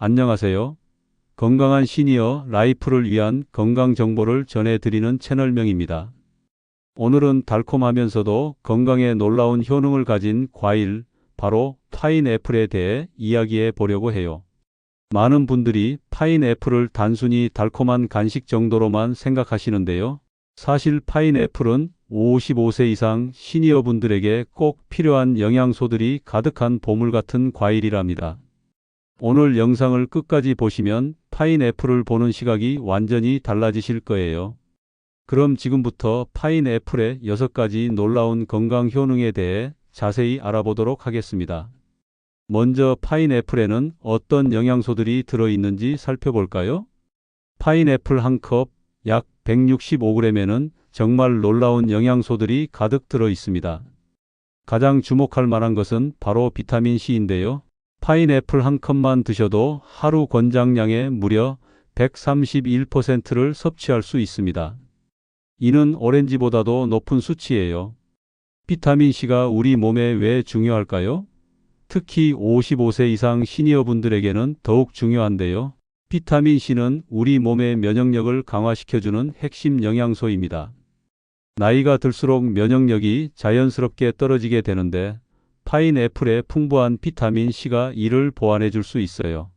안녕하세요. 건강한 시니어 라이프를 위한 건강 정보를 전해드리는 채널명입니다. 오늘은 달콤하면서도 건강에 놀라운 효능을 가진 과일, 바로 파인애플에 대해 이야기해 보려고 해요. 많은 분들이 파인애플을 단순히 달콤한 간식 정도로만 생각하시는데요. 사실 파인애플은 55세 이상 시니어 분들에게 꼭 필요한 영양소들이 가득한 보물 같은 과일이랍니다. 오늘 영상을 끝까지 보시면 파인애플을 보는 시각이 완전히 달라지실 거예요. 그럼 지금부터 파인애플의 6가지 놀라운 건강 효능에 대해 자세히 알아보도록 하겠습니다. 먼저 파인애플에는 어떤 영양소들이 들어있는지 살펴볼까요? 파인애플 한 컵, 약 165g에는 정말 놀라운 영양소들이 가득 들어 있습니다. 가장 주목할 만한 것은 바로 비타민C인데요. 파인애플 한 컵만 드셔도 하루 권장량의 무려 131%를 섭취할 수 있습니다. 이는 오렌지보다도 높은 수치예요. 비타민C가 우리 몸에 왜 중요할까요? 특히 55세 이상 시니어분들에게는 더욱 중요한데요. 비타민C는 우리 몸의 면역력을 강화시켜주는 핵심 영양소입니다. 나이가 들수록 면역력이 자연스럽게 떨어지게 되는데 파인애플의 풍부한 비타민C가 이를 보완해 줄 수 있어요.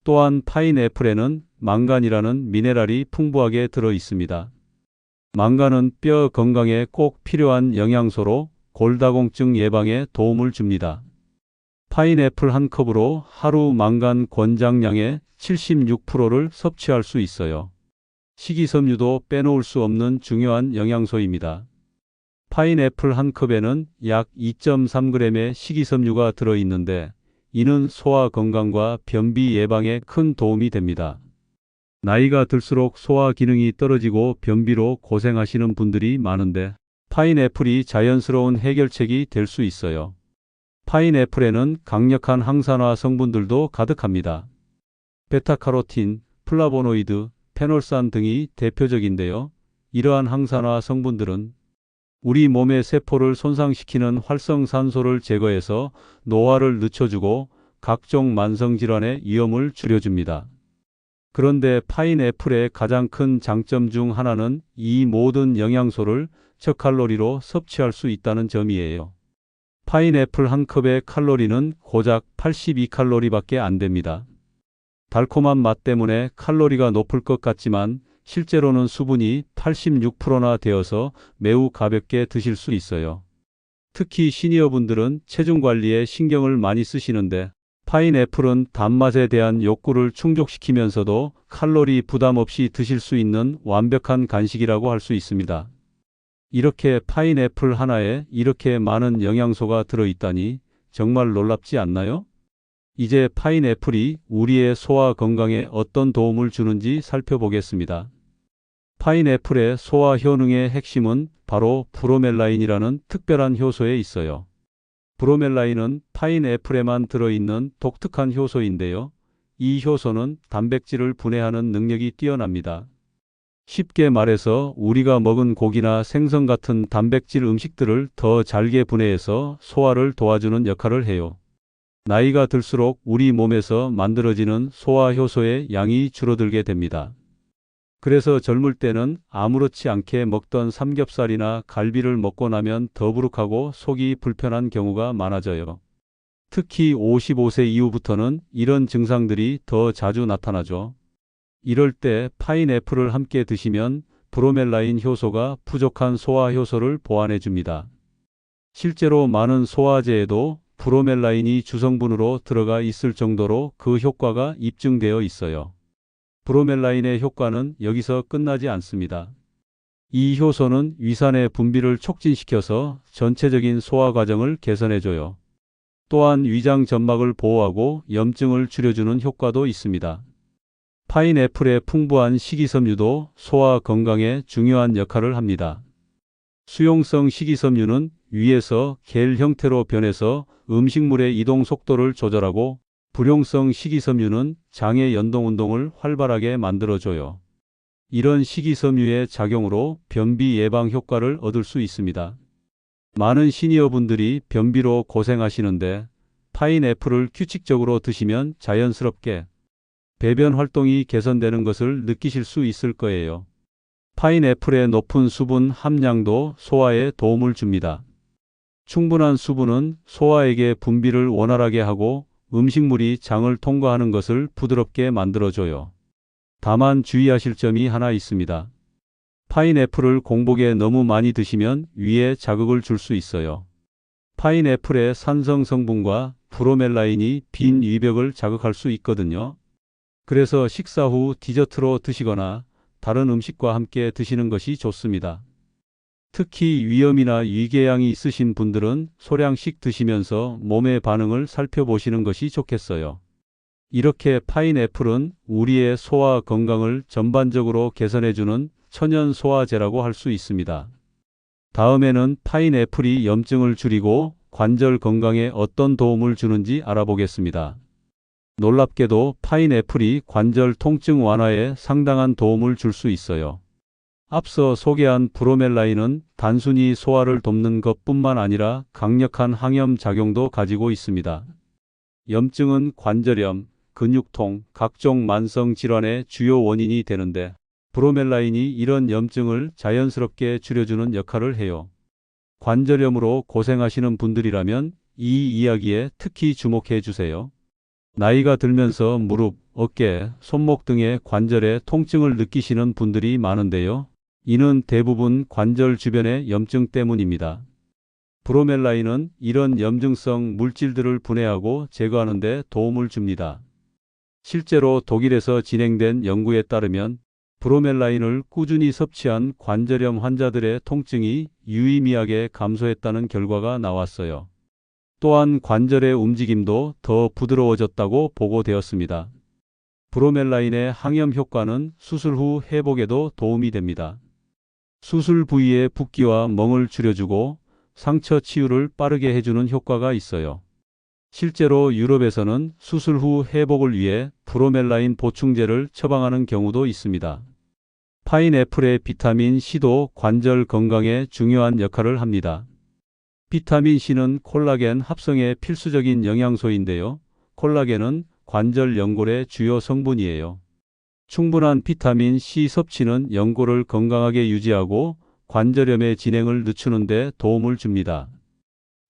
또한 파인애플에는 망간이라는 미네랄이 풍부하게 들어 있습니다. 망간은 뼈 건강에 꼭 필요한 영양소로 골다공증 예방에 도움을 줍니다. 파인애플 한 컵으로 하루 망간 권장량의 76%를 섭취할 수 있어요. 식이섬유도 빼놓을 수 없는 중요한 영양소입니다. 파인애플 한 컵에는 약 2.3g의 식이섬유가 들어있는데 이는 소화 건강과 변비 예방에 큰 도움이 됩니다. 나이가 들수록 소화 기능이 떨어지고 변비로 고생하시는 분들이 많은데 파인애플이 자연스러운 해결책이 될 수 있어요. 파인애플에는 강력한 항산화 성분들도 가득합니다. 베타카로틴, 플라보노이드, 페놀산 등이 대표적인데요. 이러한 항산화 성분들은 우리 몸의 세포를 손상시키는 활성산소를 제거해서 노화를 늦춰주고 각종 만성질환의 위험을 줄여줍니다. 그런데 파인애플의 가장 큰 장점 중 하나는 이 모든 영양소를 저칼로리로 섭취할 수 있다는 점이에요. 파인애플 한 컵의 칼로리는 고작 82칼로리밖에 안 됩니다. 달콤한 맛 때문에 칼로리가 높을 것 같지만 실제로는 수분이 86%나 되어서 매우 가볍게 드실 수 있어요. 특히 시니어분들은 체중 관리에 신경을 많이 쓰시는데 파인애플은 단맛에 대한 욕구를 충족시키면서도 칼로리 부담 없이 드실 수 있는 완벽한 간식이라고 할 수 있습니다. 이렇게 파인애플 하나에 이렇게 많은 영양소가 들어있다니 정말 놀랍지 않나요? 이제 파인애플이 우리의 소화 건강에 어떤 도움을 주는지 살펴보겠습니다. 파인애플의 소화 효능의 핵심은 바로 브로멜라인이라는 특별한 효소에 있어요. 브로멜라인은 파인애플에만 들어있는 독특한 효소인데요. 이 효소는 단백질을 분해하는 능력이 뛰어납니다. 쉽게 말해서 우리가 먹은 고기나 생선 같은 단백질 음식들을 더 잘게 분해해서 소화를 도와주는 역할을 해요. 나이가 들수록 우리 몸에서 만들어지는 소화 효소의 양이 줄어들게 됩니다. 그래서 젊을 때는 아무렇지 않게 먹던 삼겹살이나 갈비를 먹고 나면 더부룩하고 속이 불편한 경우가 많아져요. 특히 55세 이후부터는 이런 증상들이 더 자주 나타나죠. 이럴 때 파인애플을 함께 드시면 브로멜라인 효소가 부족한 소화 효소를 보완해 줍니다. 실제로 많은 소화제에도 브로멜라인이 주성분으로 들어가 있을 정도로 그 효과가 입증되어 있어요. 브로멜라인의 효과는 여기서 끝나지 않습니다. 이 효소는 위산의 분비를 촉진시켜서 전체적인 소화 과정을 개선해줘요. 또한 위장 점막을 보호하고 염증을 줄여주는 효과도 있습니다. 파인애플의 풍부한 식이섬유도 소화 건강에 중요한 역할을 합니다. 수용성 식이섬유는 위에서 겔 형태로 변해서 음식물의 이동 속도를 조절하고 불용성 식이섬유는 장의 연동 운동을 활발하게 만들어줘요. 이런 식이섬유의 작용으로 변비 예방 효과를 얻을 수 있습니다. 많은 시니어분들이 변비로 고생하시는데 파인애플을 규칙적으로 드시면 자연스럽게 배변 활동이 개선되는 것을 느끼실 수 있을 거예요. 파인애플의 높은 수분 함량도 소화에 도움을 줍니다. 충분한 수분은 소화액의 분비를 원활하게 하고 음식물이 장을 통과하는 것을 부드럽게 만들어줘요. 다만 주의하실 점이 하나 있습니다. 파인애플을 공복에 너무 많이 드시면 위에 자극을 줄 수 있어요. 파인애플의 산성 성분과 브로멜라인이 빈 위벽을 자극할 수 있거든요. 그래서 식사 후 디저트로 드시거나 다른 음식과 함께 드시는 것이 좋습니다. 특히 위염이나 위궤양이 있으신 분들은 소량씩 드시면서 몸의 반응을 살펴보시는 것이 좋겠어요. 이렇게 파인애플은 우리의 소화 건강을 전반적으로 개선해주는 천연 소화제라고 할 수 있습니다. 다음에는 파인애플이 염증을 줄이고 관절 건강에 어떤 도움을 주는지 알아보겠습니다. 놀랍게도 파인애플이 관절 통증 완화에 상당한 도움을 줄 수 있어요. 앞서 소개한 브로멜라인은 단순히 소화를 돕는 것뿐만 아니라 강력한 항염 작용도 가지고 있습니다. 염증은 관절염, 근육통, 각종 만성 질환의 주요 원인이 되는데 브로멜라인이 이런 염증을 자연스럽게 줄여주는 역할을 해요. 관절염으로 고생하시는 분들이라면 이 이야기에 특히 주목해 주세요. 나이가 들면서 무릎, 어깨, 손목 등의 관절에 통증을 느끼시는 분들이 많은데요. 이는 대부분 관절 주변의 염증 때문입니다. 브로멜라인은 이런 염증성 물질들을 분해하고 제거하는 데 도움을 줍니다. 실제로 독일에서 진행된 연구에 따르면 브로멜라인을 꾸준히 섭취한 관절염 환자들의 통증이 유의미하게 감소했다는 결과가 나왔어요. 또한 관절의 움직임도 더 부드러워졌다고 보고되었습니다. 브로멜라인의 항염 효과는 수술 후 회복에도 도움이 됩니다. 수술 부위의 붓기와 멍을 줄여주고 상처 치유를 빠르게 해주는 효과가 있어요. 실제로 유럽에서는 수술 후 회복을 위해 브로멜라인 보충제를 처방하는 경우도 있습니다. 파인애플의 비타민 C도 관절 건강에 중요한 역할을 합니다. 비타민 C는 콜라겐 합성에 필수적인 영양소인데요. 콜라겐은 관절 연골의 주요 성분이에요. 충분한 비타민 C 섭취는 연골을 건강하게 유지하고 관절염의 진행을 늦추는 데 도움을 줍니다.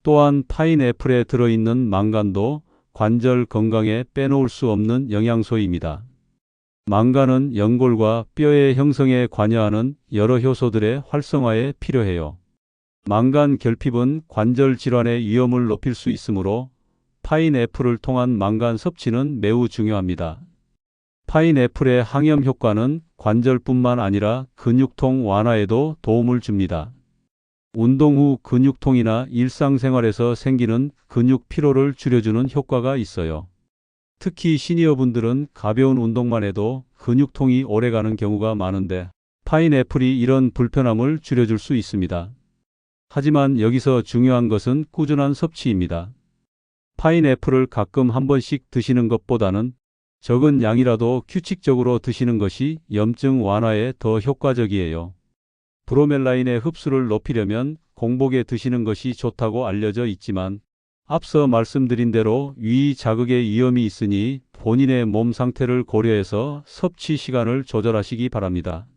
또한 파인애플에 들어있는 망간도 관절 건강에 빼놓을 수 없는 영양소입니다. 망간은 연골과 뼈의 형성에 관여하는 여러 효소들의 활성화에 필요해요. 망간 결핍은 관절 질환의 위험을 높일 수 있으므로 파인애플을 통한 망간 섭취는 매우 중요합니다. 파인애플의 항염 효과는 관절뿐만 아니라 근육통 완화에도 도움을 줍니다. 운동 후 근육통이나 일상생활에서 생기는 근육 피로를 줄여주는 효과가 있어요. 특히 시니어분들은 가벼운 운동만 해도 근육통이 오래가는 경우가 많은데 파인애플이 이런 불편함을 줄여줄 수 있습니다. 하지만 여기서 중요한 것은 꾸준한 섭취입니다. 파인애플을 가끔 한 번씩 드시는 것보다는 적은 양이라도 규칙적으로 드시는 것이 염증 완화에 더 효과적이에요. 브로멜라인의 흡수를 높이려면 공복에 드시는 것이 좋다고 알려져 있지만 앞서 말씀드린 대로 위 자극의 위험이 있으니 본인의 몸 상태를 고려해서 섭취 시간을 조절하시기 바랍니다.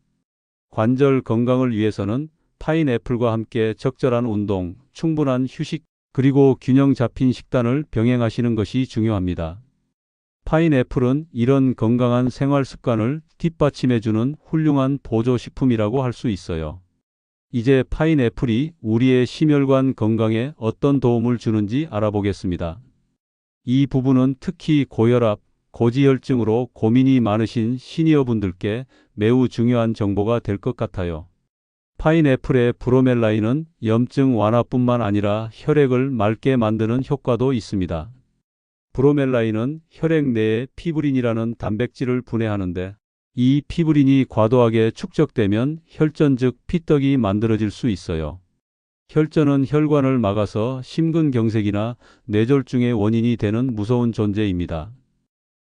관절 건강을 위해서는 파인애플과 함께 적절한 운동, 충분한 휴식, 그리고 균형 잡힌 식단을 병행하시는 것이 중요합니다. 파인애플은 이런 건강한 생활 습관을 뒷받침해주는 훌륭한 보조식품이라고 할 수 있어요. 이제 파인애플이 우리의 심혈관 건강에 어떤 도움을 주는지 알아보겠습니다. 이 부분은 특히 고혈압, 고지혈증으로 고민이 많으신 시니어분들께 매우 중요한 정보가 될 것 같아요. 파인애플의 브로멜라인은 염증 완화뿐만 아니라 혈액을 맑게 만드는 효과도 있습니다. 브로멜라인은 혈액 내에 피브린이라는 단백질을 분해하는데 이 피브린이 과도하게 축적되면 혈전 즉 피떡이 만들어질 수 있어요. 혈전은 혈관을 막아서 심근경색이나 뇌졸중의 원인이 되는 무서운 존재입니다.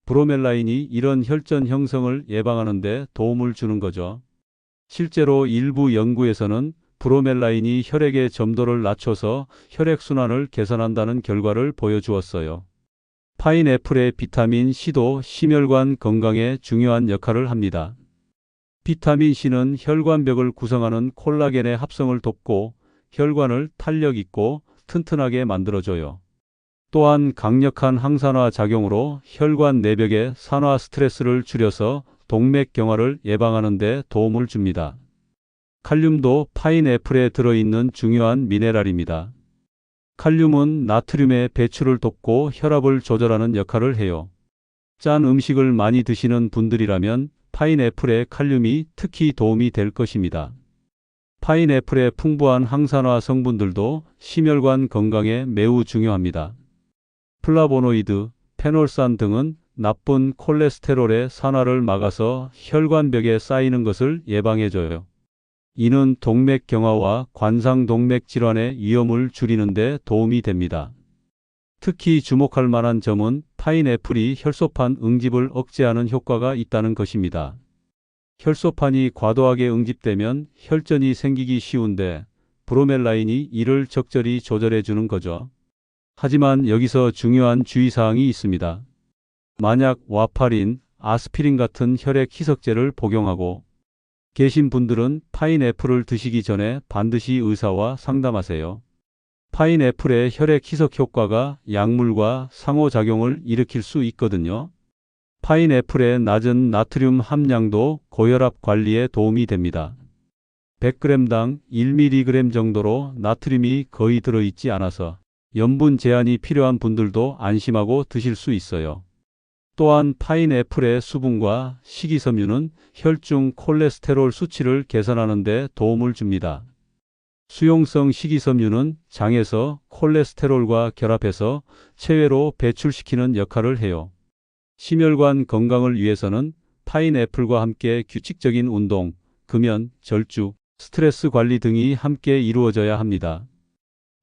브로멜라인이 이런 혈전 형성을 예방하는 데 도움을 주는 거죠. 실제로 일부 연구에서는 브로멜라인이 혈액의 점도를 낮춰서 혈액순환을 개선한다는 결과를 보여주었어요. 파인애플의 비타민 C도 심혈관 건강에 중요한 역할을 합니다. 비타민 C는 혈관벽을 구성하는 콜라겐의 합성을 돕고 혈관을 탄력 있고 튼튼하게 만들어줘요. 또한 강력한 항산화 작용으로 혈관 내벽의 산화 스트레스를 줄여서 동맥경화를 예방하는 데 도움을 줍니다. 칼륨도 파인애플에 들어있는 중요한 미네랄입니다. 칼륨은 나트륨의 배출을 돕고 혈압을 조절하는 역할을 해요. 짠 음식을 많이 드시는 분들이라면 파인애플의 칼륨이 특히 도움이 될 것입니다. 파인애플의 풍부한 항산화 성분들도 심혈관 건강에 매우 중요합니다. 플라보노이드, 페놀산 등은 나쁜 콜레스테롤의 산화를 막아서 혈관벽에 쌓이는 것을 예방해줘요. 이는 동맥경화와 관상동맥 질환의 위험을 줄이는 데 도움이 됩니다. 특히 주목할 만한 점은 파인애플이 혈소판 응집을 억제하는 효과가 있다는 것입니다. 혈소판이 과도하게 응집되면 혈전이 생기기 쉬운데 브로멜라인이 이를 적절히 조절해 주는 거죠. 하지만 여기서 중요한 주의사항이 있습니다. 만약 와파린, 아스피린 같은 혈액 희석제를 복용하고 계신 분들은 파인애플을 드시기 전에 반드시 의사와 상담하세요. 파인애플의 혈액 희석 효과가 약물과 상호작용을 일으킬 수 있거든요. 파인애플의 낮은 나트륨 함량도 고혈압 관리에 도움이 됩니다. 100g당 1mg 정도로 나트륨이 거의 들어있지 않아서 염분 제한이 필요한 분들도 안심하고 드실 수 있어요. 또한 파인애플의 수분과 식이섬유는 혈중 콜레스테롤 수치를 개선하는 데 도움을 줍니다. 수용성 식이섬유는 장에서 콜레스테롤과 결합해서 체외로 배출시키는 역할을 해요. 심혈관 건강을 위해서는 파인애플과 함께 규칙적인 운동, 금연, 절주, 스트레스 관리 등이 함께 이루어져야 합니다.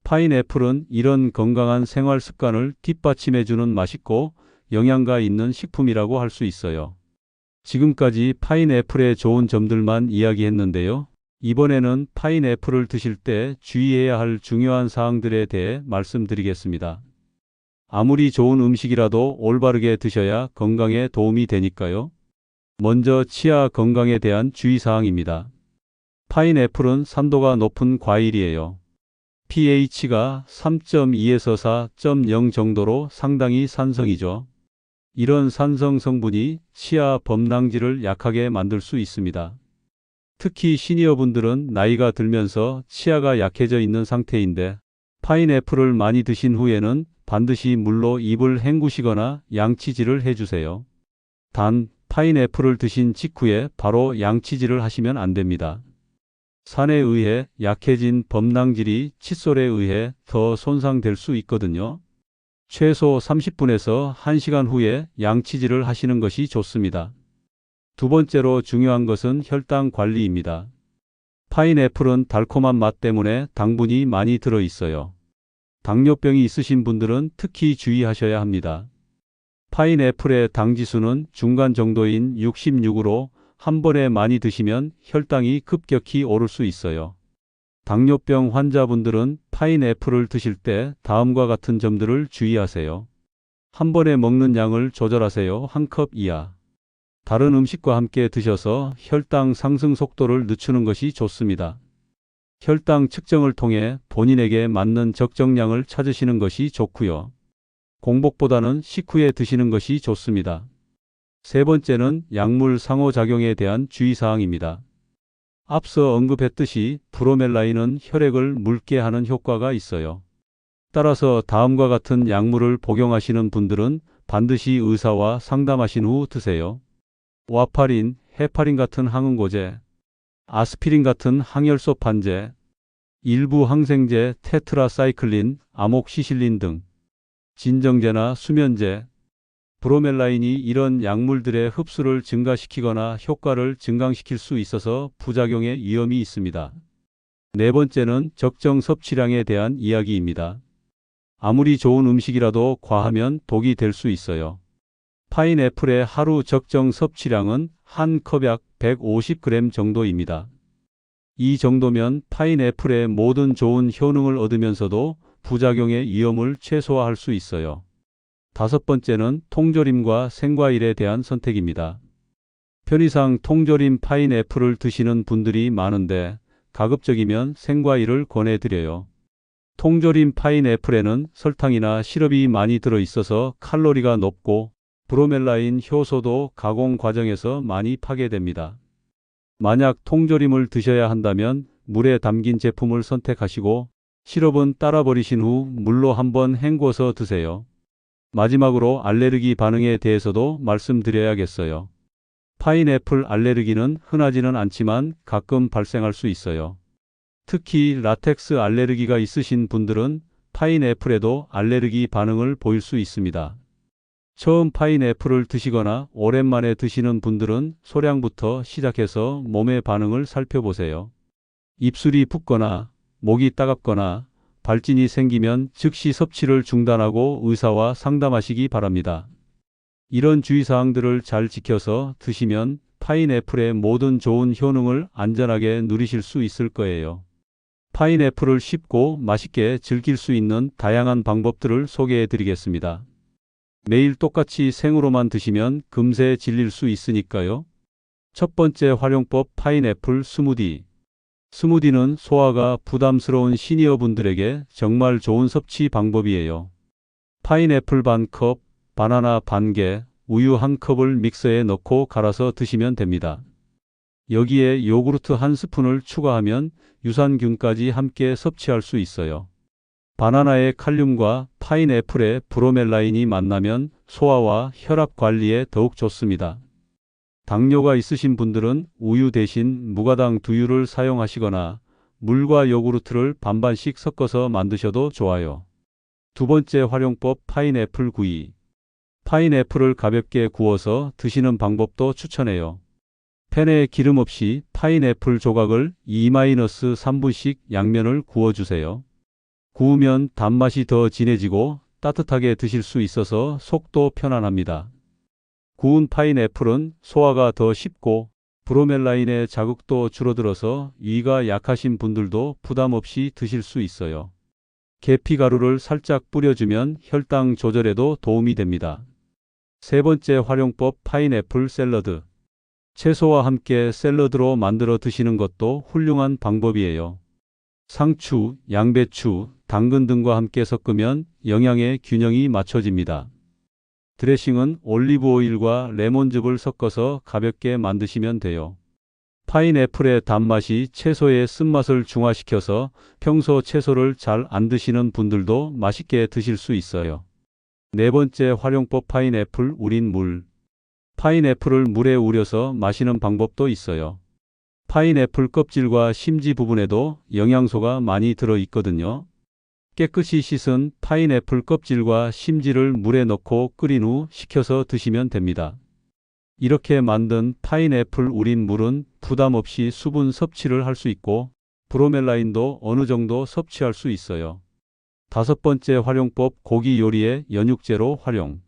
파인애플은 이런 건강한 생활 습관을 뒷받침해주는 맛있고 영양가 있는 식품이라고 할 수 있어요. 지금까지 파인애플의 좋은 점들만 이야기했는데요. 이번에는 파인애플을 드실 때 주의해야 할 중요한 사항들에 대해 말씀드리겠습니다. 아무리 좋은 음식이라도 올바르게 드셔야 건강에 도움이 되니까요. 먼저 치아 건강에 대한 주의사항입니다. 파인애플은 산도가 높은 과일이에요. pH가 3.2에서 4.0 정도로 상당히 산성이죠. 이런 산성 성분이 치아 범랑질을 약하게 만들 수 있습니다. 특히 시니어분들은 나이가 들면서 치아가 약해져 있는 상태인데 파인애플을 많이 드신 후에는 반드시 물로 입을 헹구시거나 양치질을 해주세요. 단, 파인애플을 드신 직후에 바로 양치질을 하시면 안 됩니다. 산에 의해 약해진 범랑질이 칫솔에 의해 더 손상될 수 있거든요. 최소 30분에서 1시간 후에 양치질을 하시는 것이 좋습니다. 두 번째로 중요한 것은 혈당 관리입니다. 파인애플은 달콤한 맛 때문에 당분이 많이 들어 있어요. 당뇨병이 있으신 분들은 특히 주의하셔야 합니다. 파인애플의 당지수는 중간 정도인 66으로 한 번에 많이 드시면 혈당이 급격히 오를 수 있어요. 당뇨병 환자분들은 파인애플을 드실 때 다음과 같은 점들을 주의하세요. 한 번에 먹는 양을 조절하세요. 1컵 이하. 다른 음식과 함께 드셔서 혈당 상승 속도를 늦추는 것이 좋습니다. 혈당 측정을 통해 본인에게 맞는 적정량을 찾으시는 것이 좋고요. 공복보다는 식후에 드시는 것이 좋습니다. 세 번째는 약물 상호작용에 대한 주의사항입니다. 앞서 언급했듯이 브로멜라인은 혈액을 묽게 하는 효과가 있어요. 따라서 다음과 같은 약물을 복용하시는 분들은 반드시 의사와 상담하신 후 드세요. 와파린, 헤파린 같은 항응고제, 아스피린 같은 항열소 판제, 일부 항생제 테트라사이클린, 아목시실린 등, 진정제나 수면제, 브로멜라인이 이런 약물들의 흡수를 증가시키거나 효과를 증강시킬 수 있어서 부작용의 위험이 있습니다. 네 번째는 적정 섭취량에 대한 이야기입니다. 아무리 좋은 음식이라도 과하면 독이 될 수 있어요. 파인애플의 하루 적정 섭취량은 한 컵약 150g 정도입니다. 이 정도면 파인애플의 모든 좋은 효능을 얻으면서도 부작용의 위험을 최소화할 수 있어요. 다섯 번째는 통조림과 생과일에 대한 선택입니다. 편의상 통조림 파인애플을 드시는 분들이 많은데 가급적이면 생과일을 권해드려요. 통조림 파인애플에는 설탕이나 시럽이 많이 들어있어서 칼로리가 높고 브로멜라인 효소도 가공 과정에서 많이 파괴됩니다. 만약 통조림을 드셔야 한다면 물에 담긴 제품을 선택하시고 시럽은 따라 버리신 후 물로 한번 헹궈서 드세요. 마지막으로 알레르기 반응에 대해서도 말씀드려야겠어요. 파인애플 알레르기는 흔하지는 않지만 가끔 발생할 수 있어요. 특히 라텍스 알레르기가 있으신 분들은 파인애플에도 알레르기 반응을 보일 수 있습니다. 처음 파인애플을 드시거나 오랜만에 드시는 분들은 소량부터 시작해서 몸의 반응을 살펴보세요. 입술이 붓거나 목이 따갑거나 발진이 생기면 즉시 섭취를 중단하고 의사와 상담하시기 바랍니다. 이런 주의사항들을 잘 지켜서 드시면 파인애플의 모든 좋은 효능을 안전하게 누리실 수 있을 거예요. 파인애플을 쉽고 맛있게 즐길 수 있는 다양한 방법들을 소개해 드리겠습니다. 매일 똑같이 생으로만 드시면 금세 질릴 수 있으니까요. 첫 번째 활용법 파인애플 스무디. 스무디는 소화가 부담스러운 시니어분들에게 정말 좋은 섭취 방법이에요. 파인애플 반 컵, 바나나 반 개, 우유 한 컵을 믹서에 넣고 갈아서 드시면 됩니다. 여기에 요구르트 한 스푼을 추가하면 유산균까지 함께 섭취할 수 있어요. 바나나의 칼륨과 파인애플의 브로멜라인이 만나면 소화와 혈압 관리에 더욱 좋습니다. 당뇨가 있으신 분들은 우유 대신 무가당 두유를 사용하시거나 물과 요구르트를 반반씩 섞어서 만드셔도 좋아요. 두 번째 활용법 파인애플 구이. 파인애플을 가볍게 구워서 드시는 방법도 추천해요. 팬에 기름 없이 파인애플 조각을 2-3분씩 양면을 구워주세요. 구우면 단맛이 더 진해지고 따뜻하게 드실 수 있어서 속도 편안합니다. 구운 파인애플은 소화가 더 쉽고 브로멜라인의 자극도 줄어들어서 위가 약하신 분들도 부담 없이 드실 수 있어요. 계피가루를 살짝 뿌려주면 혈당 조절에도 도움이 됩니다. 세 번째 활용법 파인애플 샐러드. 채소와 함께 샐러드로 만들어 드시는 것도 훌륭한 방법이에요. 상추, 양배추, 당근 등과 함께 섞으면 영양의 균형이 맞춰집니다. 드레싱은 올리브 오일과 레몬즙을 섞어서 가볍게 만드시면 돼요. 파인애플의 단맛이 채소의 쓴맛을 중화시켜서 평소 채소를 잘 안 드시는 분들도 맛있게 드실 수 있어요. 네 번째 활용법 파인애플 우린 물. 파인애플을 물에 우려서 마시는 방법도 있어요. 파인애플 껍질과 심지 부분에도 영양소가 많이 들어 있거든요. 깨끗이 씻은 파인애플 껍질과 심지를 물에 넣고 끓인 후 식혀서 드시면 됩니다. 이렇게 만든 파인애플 우린 물은 부담 없이 수분 섭취를 할 수 있고 브로멜라인도 어느 정도 섭취할 수 있어요. 다섯 번째 활용법 고기 요리의 연육제로 활용.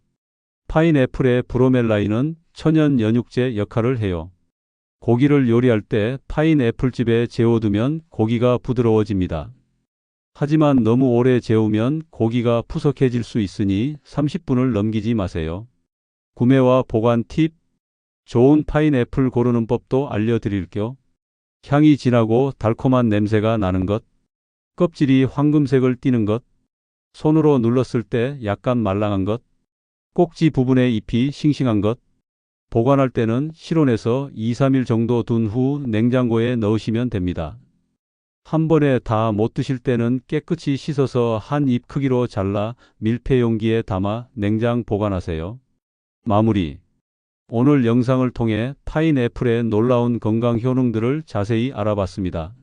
파인애플의 브로멜라인은 천연 연육제 역할을 해요. 고기를 요리할 때 파인애플즙에 재워두면 고기가 부드러워집니다. 하지만 너무 오래 재우면 고기가 푸석해질 수 있으니 30분을 넘기지 마세요. 구매와 보관 팁. 좋은 파인애플 고르는 법도 알려드릴게요. 향이 진하고 달콤한 냄새가 나는 것. 껍질이 황금색을 띠는 것. 손으로 눌렀을 때 약간 말랑한 것. 꼭지 부분의 잎이 싱싱한 것. 보관할 때는 실온에서 2-3일 정도 둔 후 냉장고에 넣으시면 됩니다. 한 번에 다 못 드실 때는 깨끗이 씻어서 한 입 크기로 잘라 밀폐 용기에 담아 냉장 보관하세요. 마무리. 오늘 영상을 통해 파인애플의 놀라운 건강 효능들을 자세히 알아봤습니다.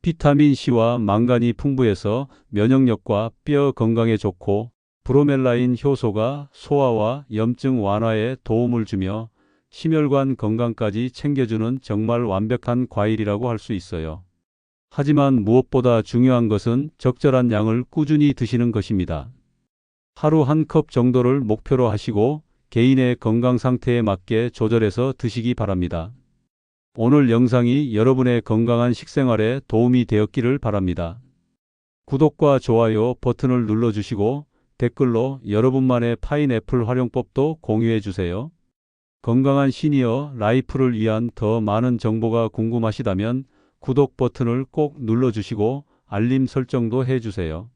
비타민C와 망간이 풍부해서 면역력과 뼈 건강에 좋고 브로멜라인 효소가 소화와 염증 완화에 도움을 주며 심혈관 건강까지 챙겨주는 정말 완벽한 과일이라고 할 수 있어요. 하지만 무엇보다 중요한 것은 적절한 양을 꾸준히 드시는 것입니다. 하루 한 컵 정도를 목표로 하시고 개인의 건강 상태에 맞게 조절해서 드시기 바랍니다. 오늘 영상이 여러분의 건강한 식생활에 도움이 되었기를 바랍니다. 구독과 좋아요 버튼을 눌러주시고 댓글로 여러분만의 파인애플 활용법도 공유해 주세요. 건강한 시니어 라이프를 위한 더 많은 정보가 궁금하시다면 구독 버튼을 꼭 눌러주시고 알림 설정도 해주세요.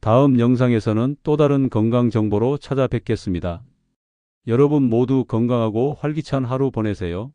다음 영상에서는 또 다른 건강 정보로 찾아뵙겠습니다. 여러분 모두 건강하고 활기찬 하루 보내세요.